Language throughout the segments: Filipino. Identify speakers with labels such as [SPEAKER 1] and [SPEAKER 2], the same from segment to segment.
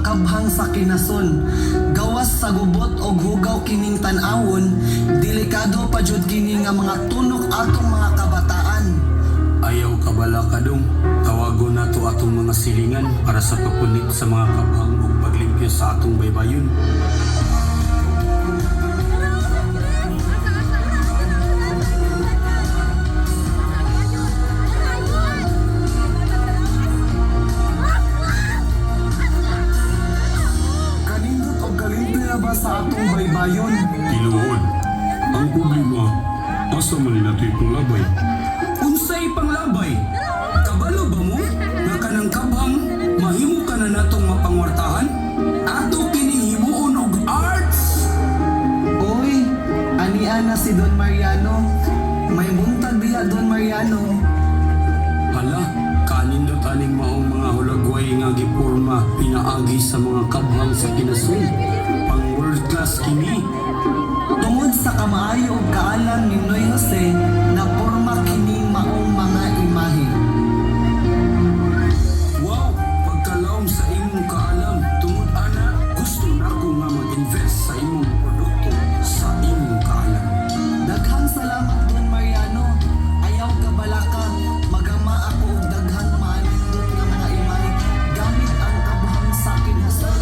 [SPEAKER 1] kabhang sa kinason. Gawas sa gubot o hugaw kining tan-awon, delikado pa jud kini nga mga tunok atong mga kabataan.
[SPEAKER 2] Ayaw kabala kadong, tawagon nato atong mga silingan para sa pagpunit sa mga kabhang ug paglimpyo sa atong baybayon.
[SPEAKER 1] Kanindot o kalimpyo na ba sa atong baybayon?
[SPEAKER 2] Tinuod, ang problema, asa man nato itong labay? Unsay panglabay? Kabalo ba mo? Nga kanang kabhang, mahimo ka na natong mapangwartahan? Ato kini himuon og arts!
[SPEAKER 1] Oy, aniana si Don Mariano. May buntag biya Don Mariano.
[SPEAKER 2] Hala, kanindot aning maong mga hulagway nga giporma pinaagi sa mga kabhang sa kinasun. Pang world class kini.
[SPEAKER 1] Tungod sa kamaayo ug kaalam ni Noy Jose, naporma kini maong mga imahe.
[SPEAKER 2] Wow, pagkalaom sa imong kaalam, tungod ana, gusto nako nga mag-invest sa imong produkto sa imong kaalam.
[SPEAKER 1] Daghang salamat Don Mariano. Ayaw ka balaka, magama ako og daghang maalindot nga mga imahe gamit ang kabhang sa kinhason.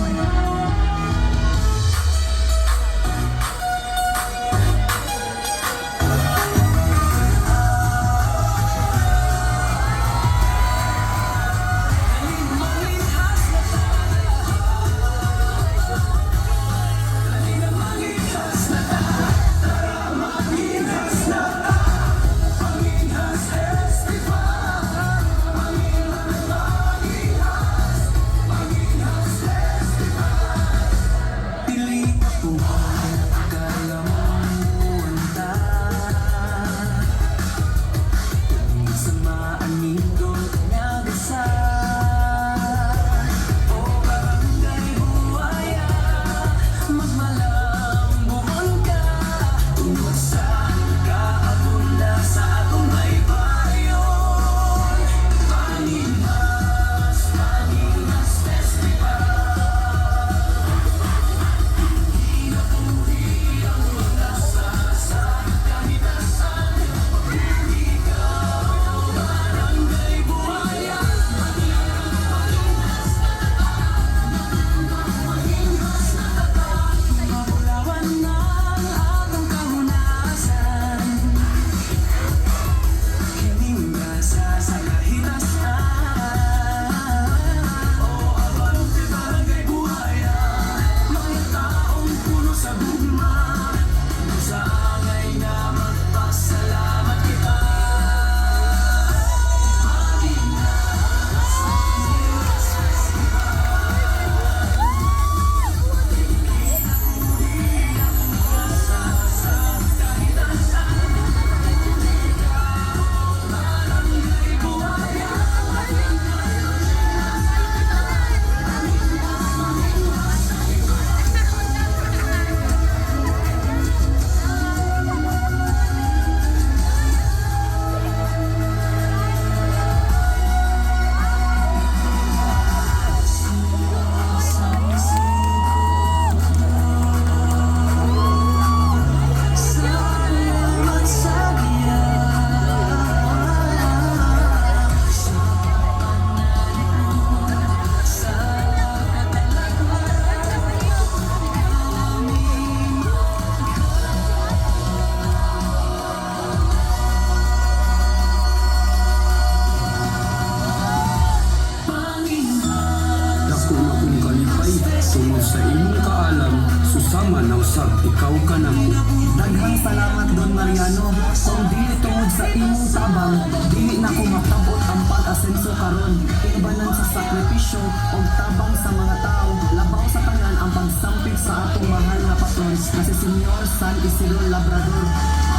[SPEAKER 2] Tungod sa imong kaalam, susama na usab ikaw ka na mo.
[SPEAKER 1] Daghang salamat Don Mariano. Kung dili tungod sa imong tabang, dili na ko matabot ang pag-asenso karon. Ibanan sa sakripisyo o tabang sa mga tao, labaw sa tanan ang pagsampit sa atong mahal na patron na si Senyor San Isidro Labrador.